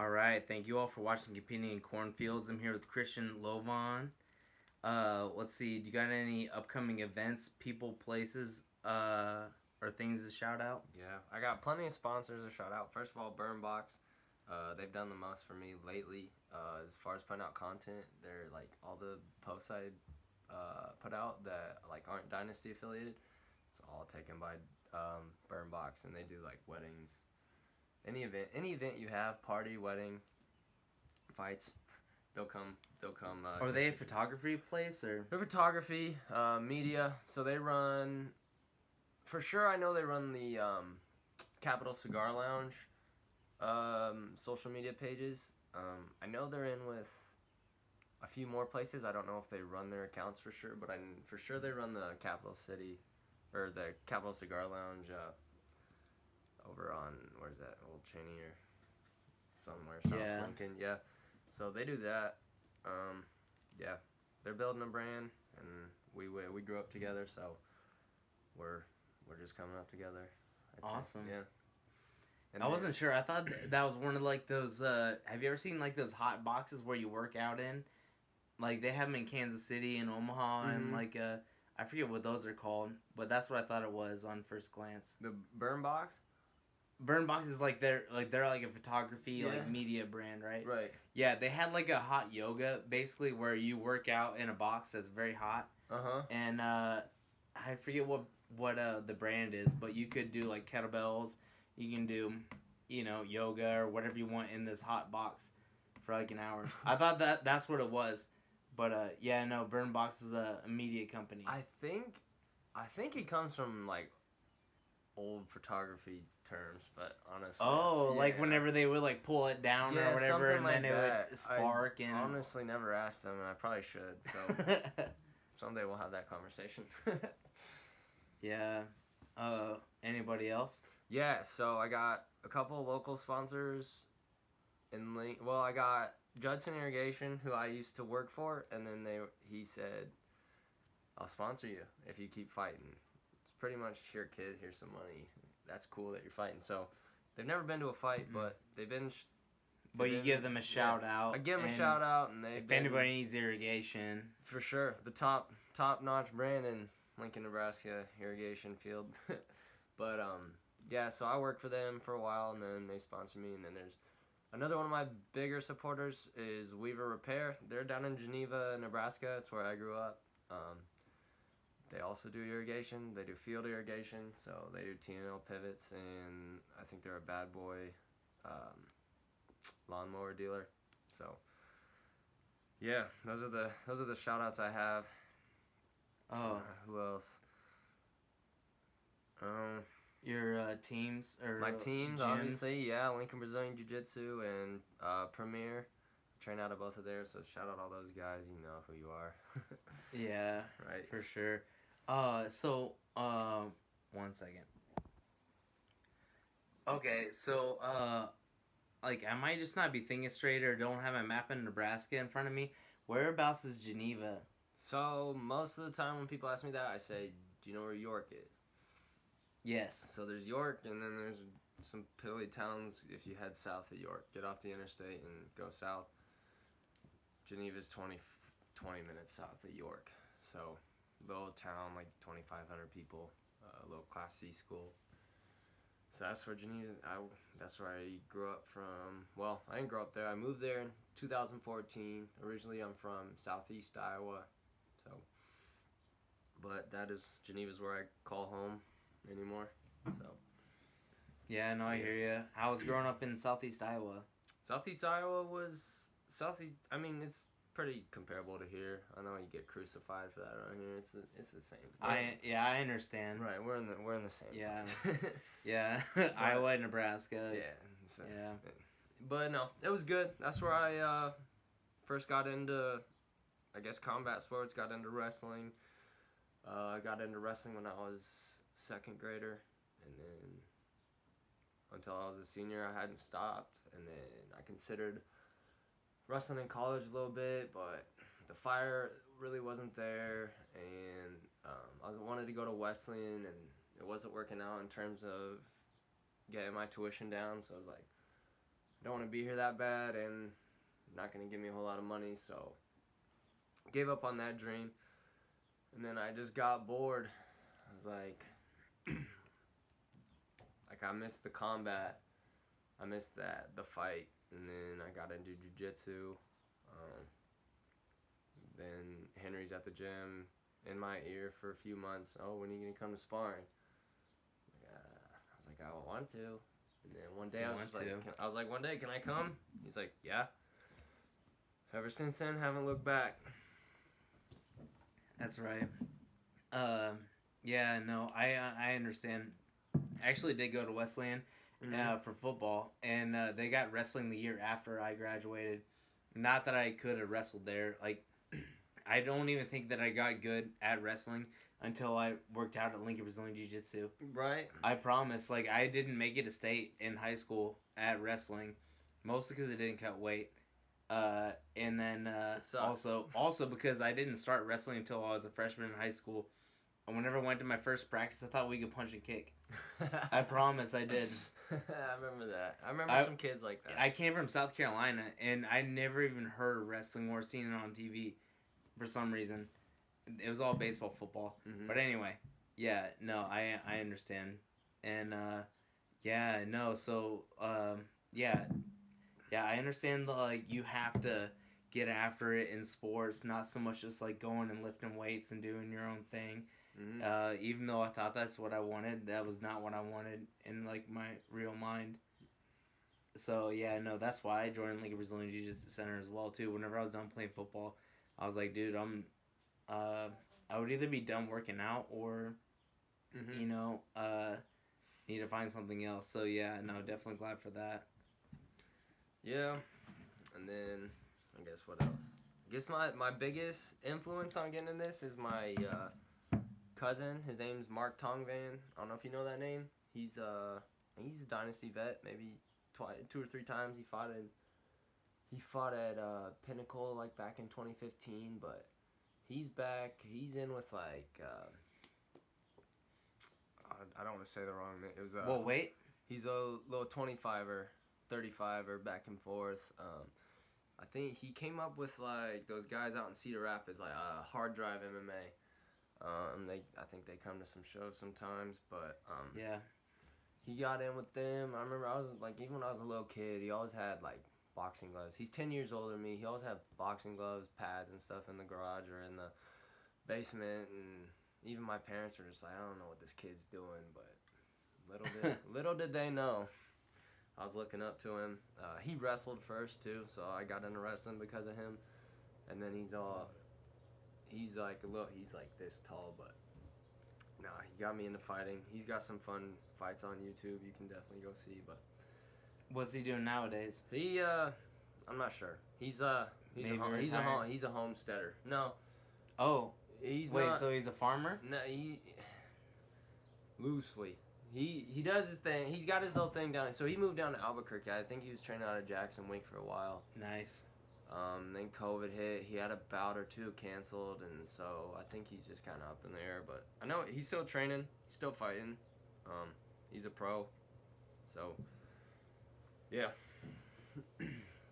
All right, thank you all for watching Competing in Cornfields. I'm here with Christian Lovan. Let's see, do you got any upcoming events, people, places, or things to shout out? Yeah, I got plenty of sponsors to shout out. First of all, Burnbox. They've done the most for me lately as far as putting out content. They're like all the posts I put out that like aren't Dynasty affiliated. It's all taken by Burnbox, and they do like weddings, any event you have, party, wedding, fights. They'll come. Are they a photography place or? They're photography, media. So they run. For sure, I know they run the Capital Cigar Lounge social media pages. I know they're in with a few more places. I don't know if they run their accounts for sure, but for sure they run the Capital City or the Capital Cigar Lounge over on, where's that, Old Cheney or somewhere, South Lincoln. Yeah, so they do that. Yeah, they're building a brand, and we grew up together, so we're just coming up together. Awesome. Yeah. And I wasn't sure. I thought that was one of like those. Have you ever seen like those hot boxes where you work out in? Like they have them in Kansas City and Omaha, and like I forget what those are called, but that's what I thought it was on first glance. The Burn Box. Burn Box is like they're like a photography like media brand, right? Right. Yeah, they had like a hot yoga basically where you work out in a box that's very hot. And I forget what the brand is, but you could do like kettlebells. You can do, yoga or whatever you want in this hot box for like an hour. I thought that's what it was, but yeah, no, Burn Box is a media company. I think it comes from like old photography terms, but honestly. Oh, like whenever they would like pull it down or whatever, and like then it would spark. I honestly never asked them, and I probably should. So someday we'll have that conversation. Yeah. Anybody else? Yeah, so I got a couple local sponsors I got Judson Irrigation, who I used to work for, and then he said, I'll sponsor you if you keep fighting. It's pretty much, here, kid, here's some money. That's cool that you're fighting. So they've never been to a fight, but they've been... But you give them a shout out. I give them a shout out, and if anybody needs irrigation. For sure. The top-notch brand in Lincoln, Nebraska irrigation field. But, yeah, so I worked for them for a while, and then they sponsored me, and then there's another one of my bigger supporters is Weaver Repair. They're down in Geneva, Nebraska. It's where I grew up. They also do irrigation. They do field irrigation, so they do T&L pivots, and I think they're a Bad Boy lawnmower dealer. So, yeah, those are the shout-outs I have. Oh. Who else? Your teams or my teams, gyms? Obviously, yeah. Lincoln Brazilian Jiu-Jitsu and Premier. Train out of both of there, so shout out all those guys. You know who you are. Yeah, right, for sure. So 1 second. Okay, so like I might just not be thinking straight or don't have a map in Nebraska in front of me. Whereabouts is Geneva? So most of the time when people ask me that, I say, "Do you know where York is?" Yes. So there's York, and then there's some pilly towns if you head south of York. Get off the interstate and go south. Geneva's 20 minutes south of York. So little town, like 2,500 people, little Class C school. So that's where Geneva, that's where I grew up from. Well, I didn't grow up there. I moved there in 2014. Originally, I'm from southeast Iowa. So, but Geneva's where I call home anymore. So. Yeah, no, I hear you. I was growing up in southeast Iowa. Southeast Iowa was I mean, it's pretty comparable to here. I know you get crucified for that around here. It's the same. I understand. Right, we're in the same. Yeah, yeah. Iowa, Nebraska. Yeah. So, yeah. But no, it was good. That's where I first got into, I guess, combat sports. Got into wrestling. I got into wrestling when I was second grader, and then until I was a senior, I hadn't stopped, and then I considered wrestling in college a little bit, but the fire really wasn't there, and I wanted to go to Wesleyan, and it wasn't working out in terms of getting my tuition down, so I was like, don't want to be here that bad, and not going to give me a whole lot of money, so gave up on that dream. And then I just got bored. I was like, I missed the combat. I missed the fight. And then I got into jiu-jitsu. Then Henry's at the gym in my ear for a few months. Oh, when are you going to come to sparring? I was like, I want to. And then one day I was like, one day, can I come? He's like, yeah. Ever since then, haven't looked back. That's right. Yeah, no, I understand. I actually did go to Wesleyan for football, and they got wrestling the year after I graduated. Not that I could have wrestled there. Like, I don't even think that I got good at wrestling until I worked out at Lincoln Brazilian Jiu-Jitsu. Right. I promise. Like, I didn't make it to state in high school at wrestling, mostly because I didn't cut weight. And then also because I didn't start wrestling until I was a freshman in high school. And whenever I went to my first practice, I thought we could punch and kick. I promise I did. I remember that. I remember some kids like that. I came from South Carolina, and I never even heard of wrestling or seen it on TV for some reason. It was all baseball, football. Mm-hmm. But anyway, yeah, no, I understand. And, yeah, no, so, yeah, I understand, like, you have to get after it in sports, not so much just, like, going and lifting weights and doing your own thing. Mm-hmm. Even though I thought that's what I wanted, that was not what I wanted in, like, my real mind. So, yeah, no, that's why I joined, like, a Brazilian Jiu-Jitsu Center as well, too. Whenever I was done playing football, I was like, dude, I would either be done working out or, you know, need to find something else. So, yeah, no, definitely glad for that. Yeah, and then, I guess what else? I guess my biggest influence on getting in this is my cousin. His name's Mark Tongvan. I don't know if you know that name. He's a Dynasty vet, maybe 2 or 3 times. He fought at Pinnacle, like, back in 2015, but he's back. He's in with, like, I don't want to say the wrong name. It was well, wait. He's a little 25er. 35er back and forth. I think he came up with like those guys out in Cedar Rapids, like Hard Drive MMA. I think they come to some shows sometimes, but yeah, he got in with them. I remember I was like, even when I was a little kid, he always had like boxing gloves. He's 10 years older than me. He always had boxing gloves, pads, and stuff in the garage or in the basement, and even my parents were just like, I don't know what this kid's doing, but little did they know. I was looking up to him. He wrestled first too, so I got into wrestling because of him. And then he's like this tall, but he got me into fighting. He's got some fun fights on YouTube. You can definitely go see. But what's he doing nowadays? I'm not sure. He's a homesteader. No. Oh. Wait, so he's a farmer? No, loosely. He does his thing. He's got his little thing down. So he moved down to Albuquerque. I think he was training out of Jackson Wink for a while. Nice. Then COVID hit. He had a bout or two canceled, and so I think he's just kind of up in the air. But I know he's still training. He's still fighting. He's a pro. So, yeah.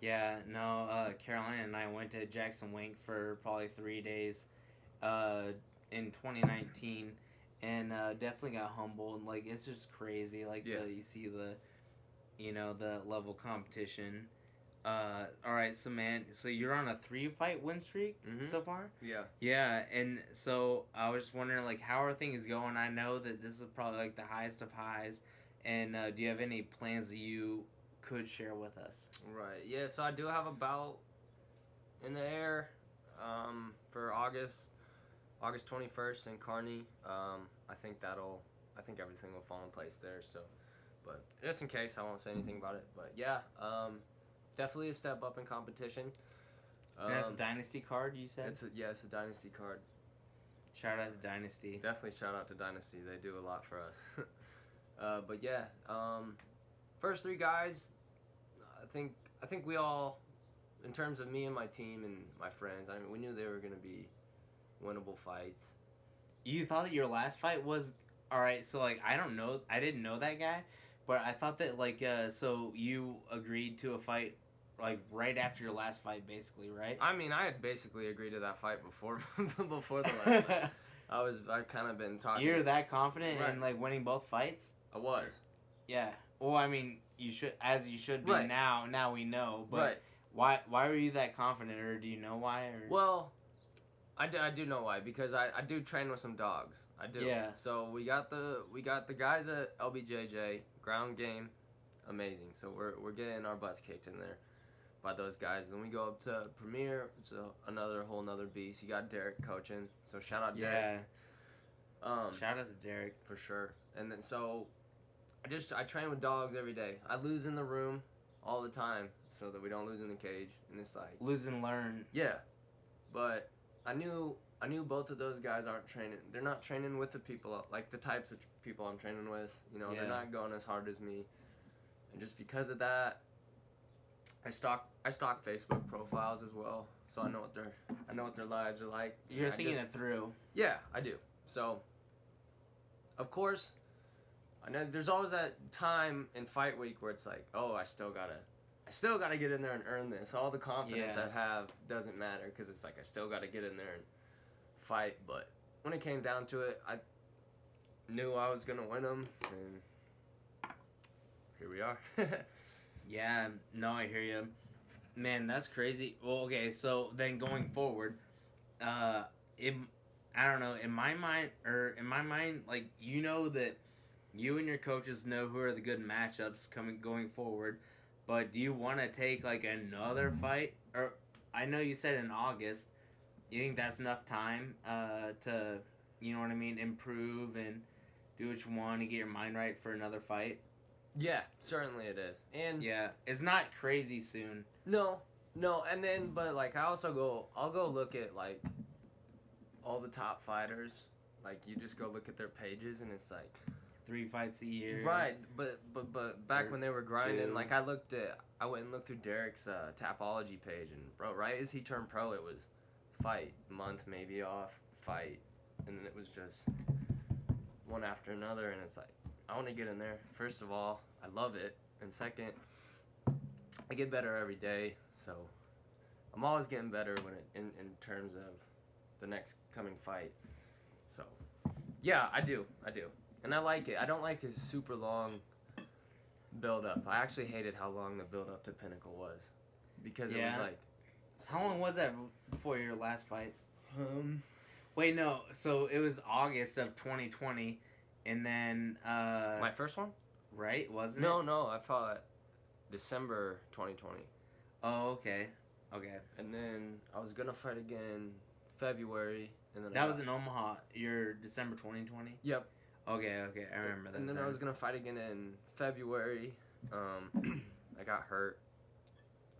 Yeah, no, Carolina and I went to Jackson Wink for probably 3 days in 2019. And definitely got humbled. Like, it's just crazy. Like, you see the level of competition. All right, so man, so you're on a 3-fight win streak so far? Yeah. Yeah, and so I was just wondering, like, how are things going? I know that this is probably, like, the highest of highs. And do you have any plans that you could share with us? Right, yeah, so I do have a bout in the air for August 21st in Kearney. I think everything will fall in place there. So, but just in case, I won't say anything about it. But yeah, definitely a step up in competition. And that's a Dynasty card, you said? It's a Dynasty card. Shout out to Dynasty. Definitely shout out to Dynasty. They do a lot for us. But yeah, first 3 guys, I think we all, in terms of me and my team and my friends, I mean, we knew they were going to be winnable fights. You thought that your last fight was... Alright, so, like, I didn't know that guy, But I thought that so you agreed to a fight like right after your last fight, basically, right? I mean, I had basically agreed to that fight before before the last fight. I've kind of been talking. You're that confident in like winning both fights? I was. Yeah. Well, I mean, you should be now. Now we know. But why were you that confident, or do you know why? Or? Well, I do know why, because I do train with some dogs. I do. Yeah. So we got the guys at LBJJ, ground game, amazing. So we're getting our butts kicked in there by those guys. Then we go up to Premier. It's another whole nother beast. You got Derek coaching. So shout out Derek. Shout out to Derek for sure. And then so I train with dogs every day. I lose in the room all the time so that we don't lose in the cage. And it's like lose and learn. Yeah. But I knew both of those guys aren't training. They're not training with the people, like the types of people I'm training with. You know, they're not going as hard as me. And just because of that, I stalk Facebook profiles as well, so I know what their lives are like. You're thinking it through. Yeah, I do. So, of course, I know there's always that time in fight week where it's like, oh, I still gotta get in there and earn this. All the confidence I have doesn't matter, because it's like I still gotta get in there and fight. But when it came down to it, I knew I was gonna win them, and here we are. Yeah, no, I hear you. Man, that's crazy. Well, okay, so then going forward, I don't know, in my mind, like, you know that you and your coaches know who are the good matchups going forward, but do you want to take, like, another fight? Or, I know you said in August, you think that's enough time to, you know what I mean, improve and do what you want to get your mind right for another fight? Yeah, certainly it is. And yeah, it's not crazy soon. No, and then, but like I'll go look at like all the top fighters. Like you just go look at their pages and it's like 3 fights a year. Right, but back when they were grinding, like I went and looked through Derek's Tapology page, and bro, right as he turned pro, it was fight, month maybe off, fight, and then it was just one after another, and it's like, I want to get in there. First of all, I love it. And second, I get better every day. So I'm always getting better in terms of the next coming fight. So yeah, I do. And I like it. I don't like his super long build up. I actually hated how long the build up to Pinnacle was. Because it was like, how long was that before your last fight? Wait, no. So it was August of 2020. And then my first one? Right, wasn't it? No, I fought December 2020. Oh, okay. And then I was gonna fight again February, and then that was in Omaha. Your December 2020. Yep. Okay, I remember that. And then I was gonna fight again in February. I got hurt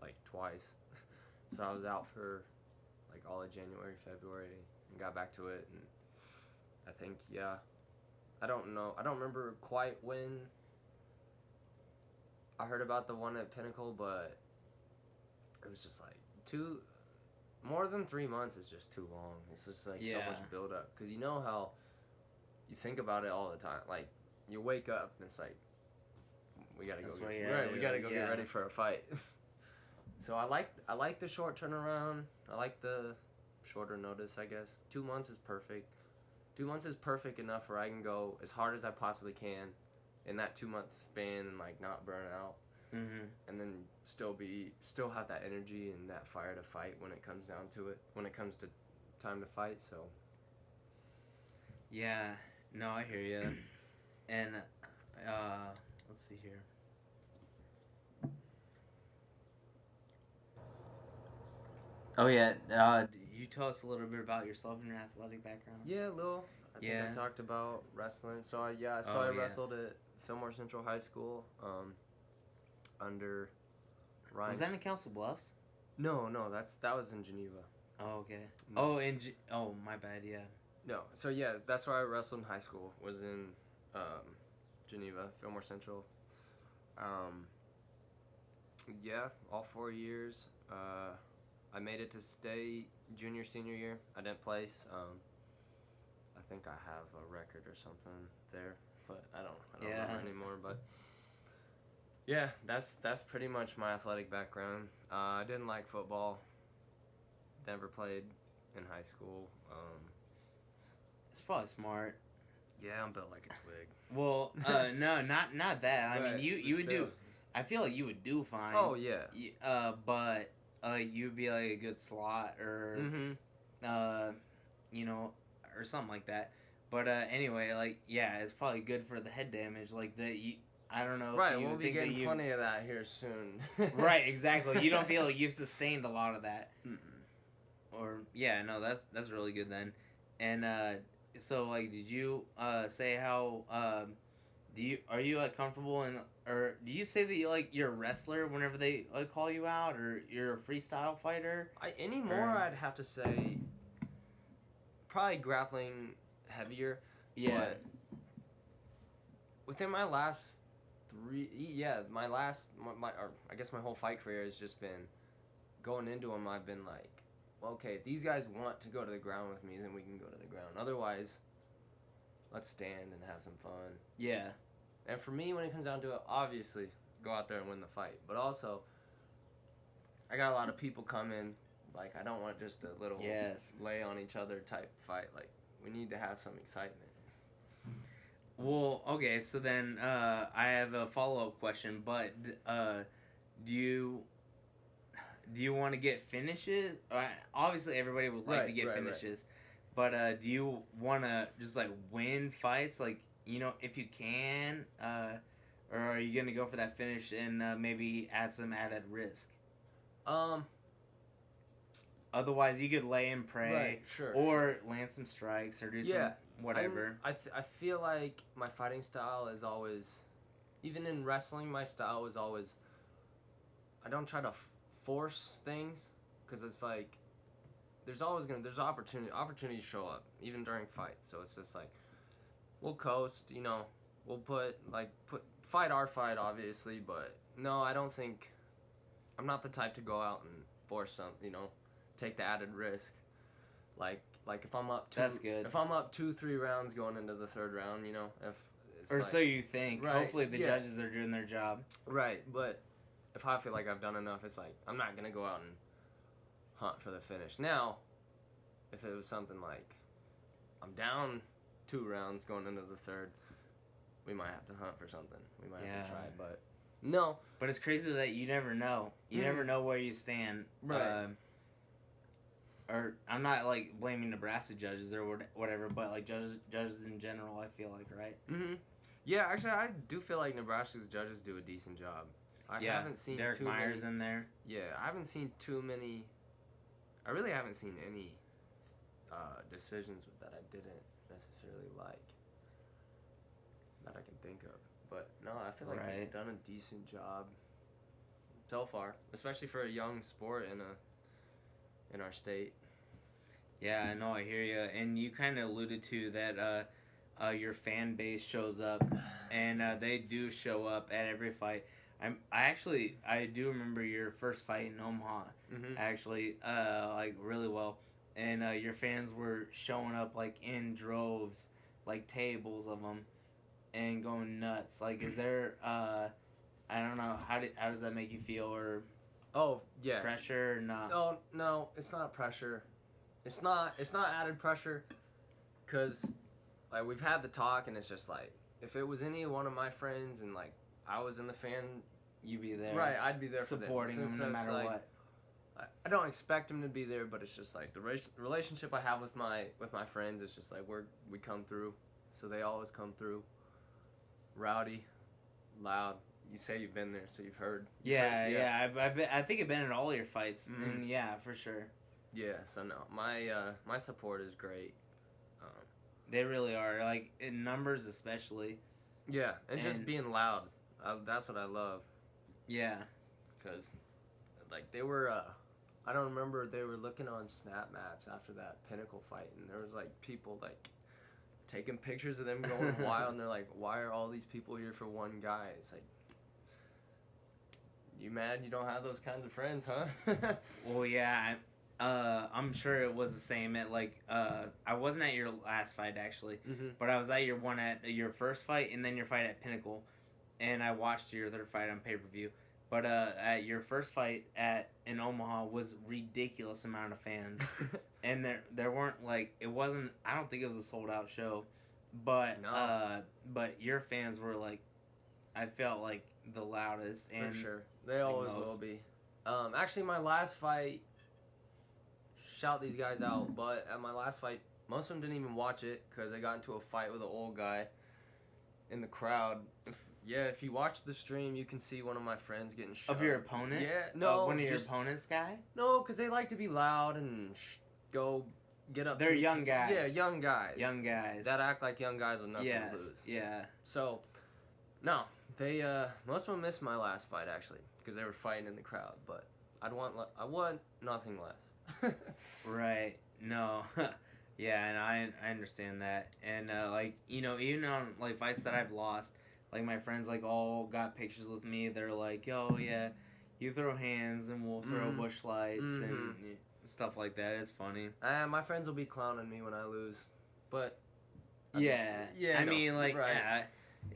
like twice, so I was out for like all of January, February, and got back to it. And I think I don't know. I don't remember quite when I heard about the one at Pinnacle, but it was just like more than 3 months is just too long. It's just like so much build up. Because you know how you think about it all the time. Like, you wake up and it's like, we gotta go get ready for a fight. So I like the short turnaround. I like the shorter notice, I guess. 2 months is perfect. 2 months is perfect enough where I can go as hard as I possibly can in that 2 month span and like not burn out, and then still have that energy and that fire to fight when it comes down to it. When it comes to time to fight, so. Yeah, no, I hear you. And let's see here. Oh yeah, you tell us a little bit about yourself and your athletic background? Yeah, Lil. I think I talked about wrestling. So I wrestled at Fillmore Central High School under Ryan. Was that in Council Bluffs? No, that was in Geneva. Oh, okay. My bad, yeah. No, so yeah, that's where I wrestled in high school, was in Geneva, Fillmore Central. All 4 years. I made it to state junior, senior year. I didn't place. I think I have a record or something there, but I don't remember anymore. But Yeah, that's pretty much my athletic background. I didn't like football. Never played in high school. It's probably smart. Yeah, I'm built like a twig. Well, no, not that. I mean, you would do. I feel like you would do fine. Oh yeah. But you'd be like a good slot or you know, or something like that. But anyway, like yeah, it's probably good for the head damage. Like I don't know. Right, if you we'll be think getting plenty of that here soon. Right, exactly. You don't feel like you've sustained a lot of that. Mm-mm. Or yeah, no, that's really good then. And so like, did you say how are you like comfortable in, or do you say that you're a wrestler whenever they like call you out, or you're a freestyle fighter? I'd have to say probably grappling heavier. Yeah. But within my last I guess my whole fight career has just been going into them. I've been like, well, okay, if these guys want to go to the ground with me, then we can go to the ground. Otherwise, let's stand and have some fun. Yeah. And for me, when it comes down to it, obviously, go out there and win the fight. But also, I got a lot of people coming. Like, I don't want just a little lay on each other type fight. Like, we need to have some excitement. Well, okay, so then I have a follow-up question, but do you want to get finishes? Obviously, everybody would like to get finishes, but do you want to just like win fights, like, you know, if you can, or are you gonna go for that finish and maybe add some added risk? Otherwise, you could lay and pray, or land some strikes, or do some whatever. I feel like my fighting style is always, even in wrestling, my style is always, I don't try to force things, because it's like, there's opportunities show up, even during fights, so it's just like, we'll coast, you know, we'll fight our fight, obviously, but no, I don't think, I'm not the type to go out and force something, you know, take the added risk. Like if I'm up that's good. If I'm up 2-3 rounds going into the third round, you know, if it's or so you think. Right, hopefully the judges are doing their job. Right, but if I feel like I've done enough, it's like I'm not gonna go out and hunt for the finish. Now, if it was something like I'm down 2 rounds going into the third, we might have to hunt for something. We might have to try, but no. But it's crazy that you never know. You never know where you stand. Right. Or I'm not like blaming Nebraska judges or whatever, but like judges in general, I feel like, right? Mm-hmm. Yeah, actually, I do feel like Nebraska's judges do a decent job. I haven't seen Derek Myers in there. Yeah, I haven't seen too many. I really haven't seen any decisions that I didn't necessarily like that I can think of. But no, I feel like they've done a decent job so far, especially for a young sport in our state. Yeah, I know, I hear you. And you kind of alluded to that your fan base shows up, and they do show up at every fight. I do remember your first fight in Omaha, actually, like really well. And your fans were showing up like in droves, like tables of them, and going nuts. Like, is there, I don't know, how does that make you feel, or pressure or not? Oh no, it's not pressure. It's not added pressure, cause like we've had the talk, and it's just like if it was any one of my friends and like I was in the fan, you'd be there, right? I'd be there supporting for them no matter like, what. I don't expect him to be there, but it's just like the relationship I have with my friends. It's just like we come through, so they always come through. Rowdy, loud. You say you've been there, so you've heard. Yeah. I think I've been in all your fights, and yeah, for sure. Yeah, so no, my support is great. They really are, like in numbers especially. Yeah, and just being loud. That's what I love. Yeah, because like they were. I don't remember, they were looking on Snap Maps after that Pinnacle fight, and there was like people like taking pictures of them going wild, and they're like, "Why are all these people here for one guy?" It's like, you mad you don't have those kinds of friends, huh? Well, yeah, I'm sure it was the same at like I wasn't at your last fight actually, but I was at your first fight and then your fight at Pinnacle, and I watched your third fight on pay-per-view. But at your first fight in Omaha was ridiculous amount of fans, and there weren't like it wasn't. I don't think it was a sold out show, but No. but your fans were like, I felt like the loudest. And for sure, they always will be. Actually, my last fight, shout these guys out, but at my last fight, most of them didn't even watch it because I got into a fight with an old guy in the crowd. If you watch the stream, you can see one of my friends getting shot. Of your opponent? Yeah, no. One of your opponent's guy? No, because they like to be loud and go get up. They're young guys. Yeah, young guys. Young guys. That act like young guys with nothing to lose. Yeah. So, no, they most of them missed my last fight actually because they were fighting in the crowd. But I want nothing less. Right. No. Yeah, and I understand that. And like, you know, even on like fights that I've lost, like my friends like all got pictures with me. They're like, "Yo, yeah, you throw hands and we'll throw bush lights and stuff like that." It's funny. My friends will be clowning me when I lose, but yeah. I mean, like, right.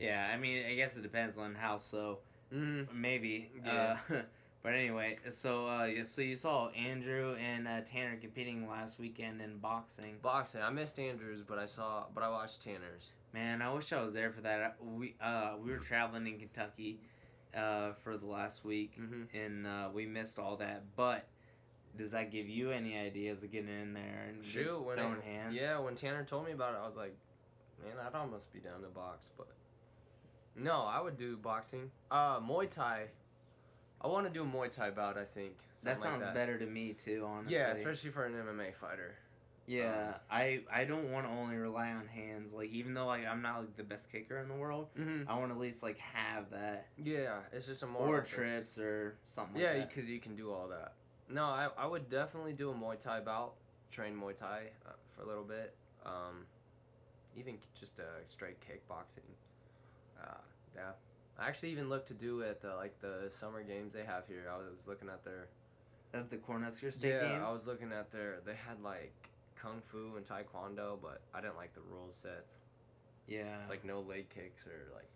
yeah. I mean, I guess it depends on how. So maybe. Yeah. But anyway, so so you saw Andrew and Tanner competing last weekend in boxing. I missed Andrew's, but I watched Tanner's. Man, I wish I was there for that. We were traveling in Kentucky for the last week, and we missed all that. But does that give you any ideas of getting in there and throwing hands? Yeah, when Tanner told me about it, I was like, man, I'd almost be down to box. But no, I would do boxing. Muay Thai. I want to do a Muay Thai bout, I think. That sounds better to me, too, honestly. Yeah, especially for an MMA fighter. Yeah, I don't want to only rely on hands. Like, even though like I'm not like the best kicker in the world, I want to at least like have that. Yeah, it's just a more... Or trips or something like that. Yeah, because you can do all that. No, I would definitely do a Muay Thai bout. Train Muay Thai for a little bit. Even just straight kickboxing. Yeah. I actually even looked to do at the summer games they have here. I was looking at their... At the Cornhusker State games? Yeah, I was looking at they had like Kung Fu and Taekwondo, but I didn't like the rule sets. Yeah. It's like no leg kicks or like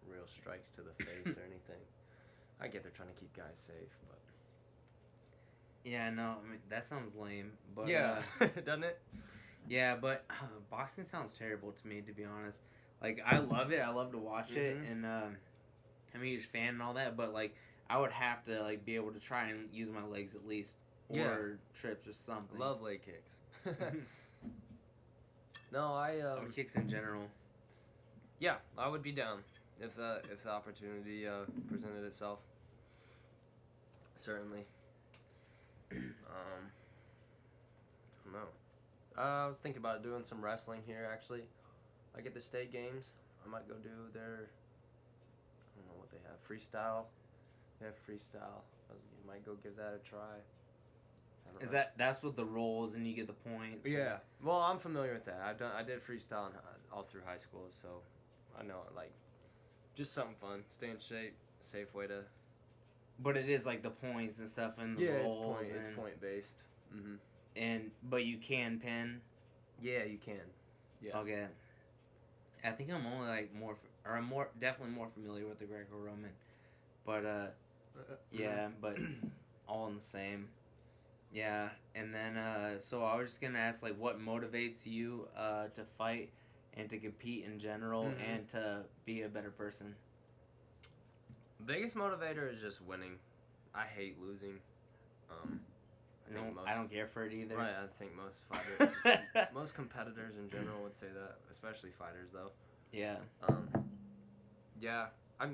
real strikes to the face or anything. I get they're trying to keep guys safe, but... Yeah, no, I mean, that sounds lame, but... Yeah, doesn't it? Yeah, but boxing sounds terrible to me, to be honest. Like, I love it, I love to watch it, and I'm a huge fan and all that, but, like, I would have to, like, be able to try and use my legs at least, or trips or something. Love leg kicks. No, or kicks in general. Yeah, I would be down if the opportunity presented itself. Certainly. I don't know. I was thinking about doing some wrestling here actually. Like at the state games, I might go do their... I don't know what they have. Freestyle. They have freestyle. You might go give that a try. That's with the rolls and you get the points? Yeah. Well, I'm familiar with that. I did freestyle all through high school, so I know it. Like, just something fun. Stay in shape. Safe way to... But it is like the points and stuff and the rolls. Yeah, it's point based. But you can pin? Yeah, you can. Yeah. Okay. I think I'm only like definitely more familiar with the Greco-Roman. But yeah, but all in the same. Yeah, and then so I was just gonna ask like what motivates you to fight and to compete in general and to be a better person. Biggest motivator is just winning. I hate losing. I don't care for it either. Right, I think most fighters, most competitors in general would say that, especially fighters though. Yeah. Yeah, I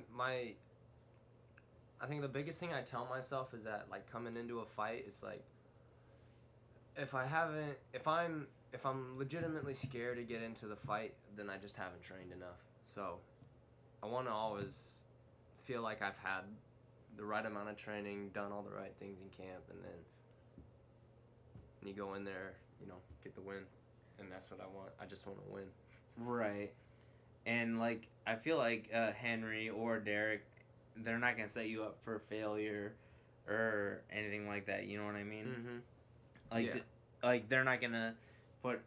think the biggest thing I tell myself is that like coming into a fight, it's like if I'm legitimately scared to get into the fight, then I just haven't trained enough. So I want to always feel like I've had the right amount of training, done all the right things in camp, and then you go in there, get the win. And that's what I want. I just want to win. Right. And like I feel like Henry or Derek, they're not gonna set you up for failure or anything like that. You know what I mean? Like they're not gonna put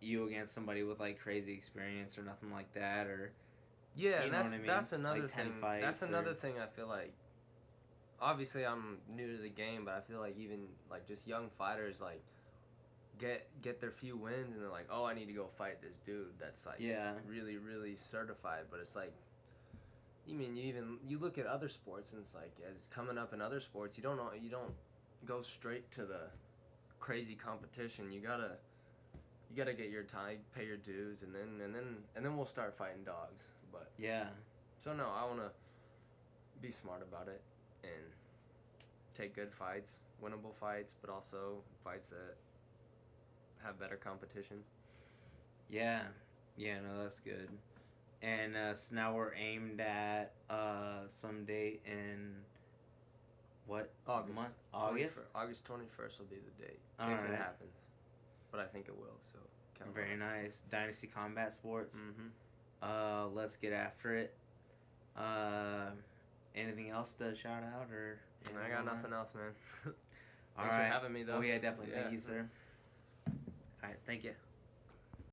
you against somebody with like crazy experience or nothing like that, or Yeah, You and know what I mean? that's another Like 10 thing. fights That's or- another thing I feel like. Obviously, I'm new to the game, but I feel like even like just young fighters like get their few wins and they're like, oh, I need to go fight this dude that's like really really certified. But it's like, you look at other sports and it's like as coming up in other sports, you don't go straight to the crazy competition. You gotta get your time, pay your dues, and then we'll start fighting dogs. But yeah. So no, I wanna be smart about it and take good fights, winnable fights, but also fights that have better competition. Yeah. Yeah, no, that's good. And so now we're aimed at some date in what August month? August? August 21st will be the date. All if right. it happens. But I think it will, so count Very on it. nice. Dynasty Combat Sports. Mm-hmm. Let's get after it. Anything else to shout out or? I got nothing else, man. Thanks for having me, though. Oh yeah, definitely. Thank you, sir. All right, thank you.